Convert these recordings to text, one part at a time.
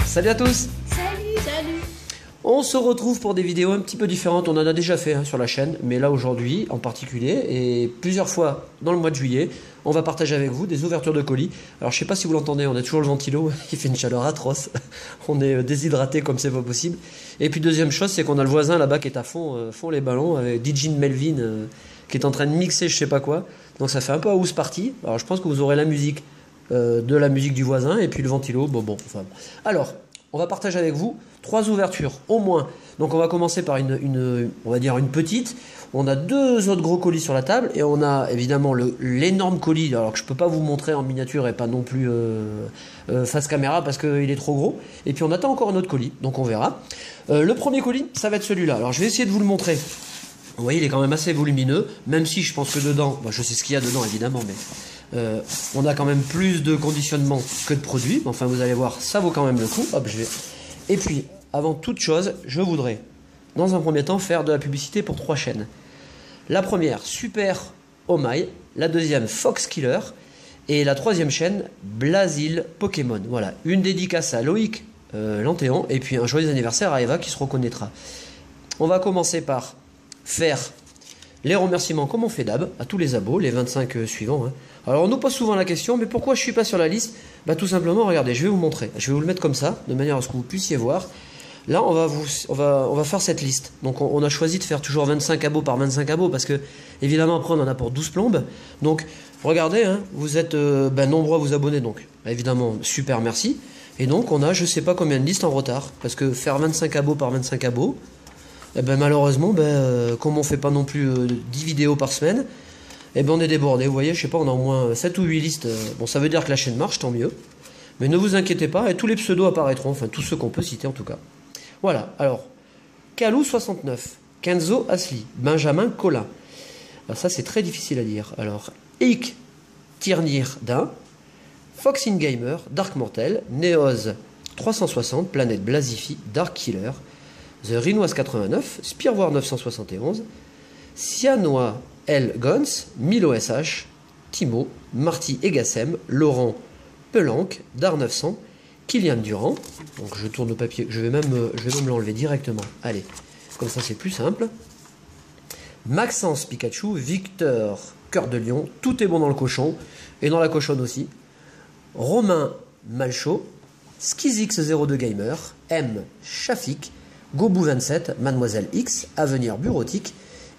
Salut à tous! Salut. On se retrouve pour des vidéos un petit peu différentes. On en a déjà fait sur la chaîne, mais là aujourd'hui en particulier, et plusieurs fois dans le mois de juillet, on va partager avec vous des ouvertures de colis. Alors je sais pas si vous l'entendez, on a toujours le ventilo, il fait une chaleur atroce, on est déshydraté comme c'est pas possible. Et puis deuxième chose, c'est qu'on a le voisin là-bas qui est à fond les ballons, avec DJ Melvin qui est en train de mixer je sais pas quoi. Donc ça fait un peu house party. Alors je pense que vous aurez la musique de la musique du voisin et puis le ventilo. Enfin. Alors, on va partager avec vous 3 ouvertures au moins. Donc on va commencer par on va dire une petite. On a 2 autres gros colis sur la table et on a évidemment l'énorme colis, alors que je peux pas vous montrer en miniature et pas non plus face caméra parce qu'il est trop gros. Et puis on attend encore un autre colis, donc on verra. Le premier colis, ça va être celui-là. Alors je vais essayer de vous le montrer. Vous voyez, il est quand même assez volumineux, même si je pense que dedans, je sais ce qu'il y a dedans évidemment, mais on a quand même plus de conditionnement que de produits. Enfin, vous allez voir, ça vaut quand même le coup. Hop, Et puis, avant toute chose, je voudrais, dans un premier temps, faire de la publicité pour 3 chaînes. La première, Super Oh My. La deuxième, Fox Killer. Et la troisième chaîne, Blasil Pokémon. Voilà, une dédicace à Loïc Lantéon. Et puis un joyeux anniversaire à Eva qui se reconnaîtra. On va commencer par faire les remerciements comme on fait d'hab à tous les abos, les 25 suivants. Alors on nous pose souvent la question, mais pourquoi je ne suis pas sur la liste? Tout simplement, regardez, je vais vous montrer. Je vais vous le mettre comme ça, de manière à ce que vous puissiez voir. Là, on va faire cette liste. Donc on a choisi de faire toujours 25 abos par 25 abos, parce que, évidemment, après on en a pour 12 plombes. Donc, regardez, vous êtes nombreux à vous abonner, donc évidemment, super merci. Et donc on a je sais pas combien de listes en retard, parce que faire 25 abos par 25 abos, malheureusement, comme on fait pas non plus 10 vidéos par semaine, on est débordé. Vous voyez, je sais pas, on a au moins 7 ou 8 listes. Bon, ça veut dire que la chaîne marche, tant mieux. Mais ne vous inquiétez pas, et tous les pseudos apparaîtront, enfin tous ceux qu'on peut citer en tout cas. Voilà, alors, Kalou69, Kenzo Asli, Benjamin Collin. Alors ça, c'est très difficile à dire. Alors, Eik Tirnir Dain, Foxin Gamer, Dark Mortel, Neoz 360, Planète Blasifi, Dark Killer, The Rinoise 89, Spearwar 971, Sianois L. Gons, Milo SH, Timo, Marty Egassem, Laurent Pelanque, Dar 900, Kylian Durand. Donc je tourne le papier, je vais même l'enlever directement. Allez, comme ça c'est plus simple. Maxence Pikachu, Victor Cœur de Lion, tout est bon dans le cochon, et dans la cochonne aussi. Romain Malchaud, Skizix02 Gamer, M. Shafik, Gobou27, Mademoiselle X, Avenir Bureautique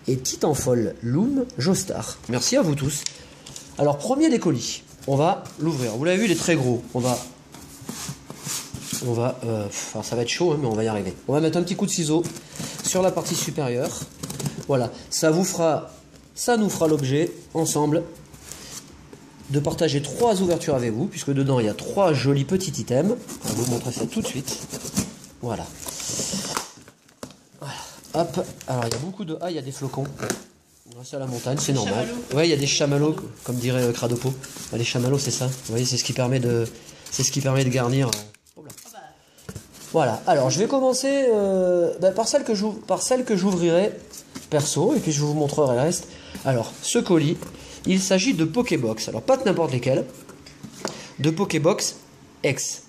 et Titanfol Loom Jostar. Merci à vous tous. Alors, premier des colis, on va l'ouvrir. Vous l'avez vu, il est très gros. Ça va être chaud, mais on va y arriver. On va mettre un petit coup de ciseau sur la partie supérieure. Voilà, ça nous fera l'objet, ensemble, de partager 3 ouvertures avec vous, puisque dedans, il y a 3 jolis petits items. On va vous montrer ça tout de suite. Voilà. Hop, alors il y a beaucoup de... Ah, il y a des flocons. C'est à la montagne, c'est normal. Ouais, il y a des chamallows, comme dirait Cradopo. Les chamallows, c'est ça. Vous voyez, c'est ce qui permet de garnir. Voilà, alors je vais commencer par celle que j'ouvrirai perso, et puis je vous montrerai le reste. Alors, ce colis, il s'agit de Pokébox. Alors, pas de n'importe lesquels. De Pokébox X.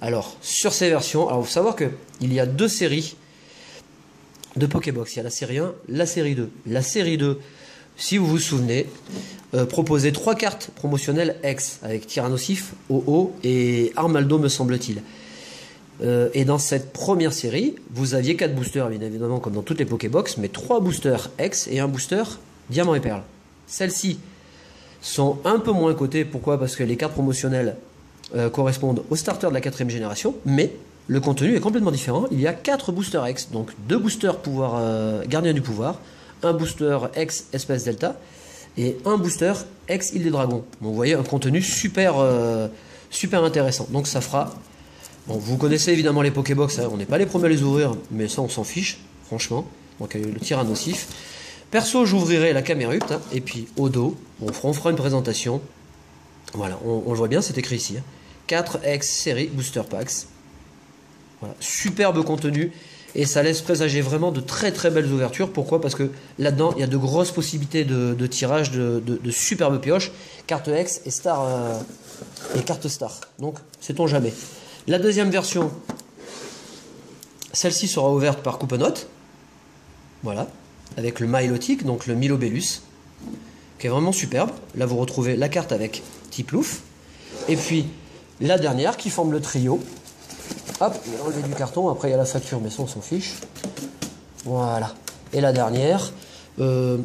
Alors, sur ces versions, alors il faut savoir qu'il y a 2 séries de Pokébox. Il y a la série 1, la série 2. La série 2, si vous vous souvenez, proposait 3 cartes promotionnelles X, avec Tyrannosif, OO et Armaldo, me semble-t-il. Et dans cette première série, vous aviez 4 boosters, bien évidemment, comme dans toutes les Pokébox, mais 3 boosters X et un booster Diamant et Perle. Celles-ci sont un peu moins cotées. Pourquoi? Parce que les cartes promotionnelles correspondent aux starters de la 4ème génération, mais le contenu est complètement différent. Il y a 4 boosters X, donc 2 boosters Gardien du Pouvoir, un booster X Espèce Delta et un booster X Île des Dragons. Donc vous voyez un contenu super intéressant. Donc ça fera... Bon, vous connaissez évidemment les Pokébox, on n'est pas les premiers à les ouvrir, mais ça on s'en fiche, franchement. Donc le Tyrannosif. Perso, j'ouvrirai la Camerupt, et puis au dos, on fera une présentation. Voilà, on le voit bien, c'est écrit ici. 4X série Booster Packs. Voilà, superbe contenu. Et ça laisse présager vraiment de très très belles ouvertures. Pourquoi? Parce que là-dedans, il y a de grosses possibilités de tirage, de superbes pioches. Carte X et Star et carte Star. Donc, sait-on jamais. La deuxième version, celle-ci sera ouverte par Couponote. Voilà. Avec le Milotic, donc le Milobellus, qui est vraiment superbe. Là, vous retrouvez la carte avec Tiplouf. Et puis, la dernière qui forme le trio. Hop, il va enlever du carton. Après, il y a la facture, mais ça, on s'en fiche. Voilà. Et la dernière. Alors,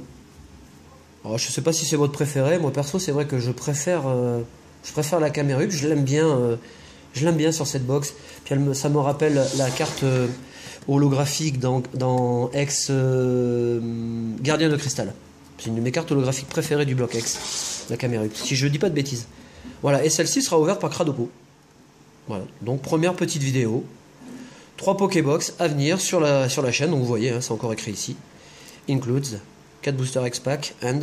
je ne sais pas si c'est votre préféré. Moi, perso, c'est vrai que je préfère la Camerup. Je l'aime bien sur cette box. Puis, ça me rappelle la carte holographique dans X Gardien de Cristal. C'est une de mes cartes holographiques préférées du bloc X, la Camerup, si je ne dis pas de bêtises. Voilà, et celle-ci sera ouverte par Cradopo. Voilà, donc première petite vidéo. 3 Pokébox à venir sur la chaîne, donc vous voyez, hein, c'est encore écrit ici. Includes 4 Booster X-Pack and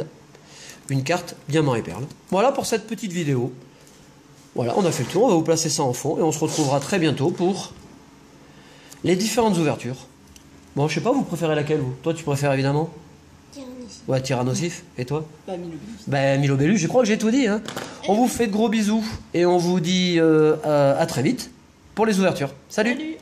une carte Diamant et Perle. Voilà pour cette petite vidéo. Voilà, on a fait le tour, on va vous placer ça en fond et on se retrouvera très bientôt pour les différentes ouvertures. Bon, je sais pas, vous préférez laquelle, vous? Toi, tu préfères évidemment Tyrannosif. Ouais, Tyrannosif. Et toi? Milobellus. Bah, Milobellus, je crois que j'ai tout dit. Hein. On vous fait de gros bisous et on vous dit à très vite pour les ouvertures. Salut.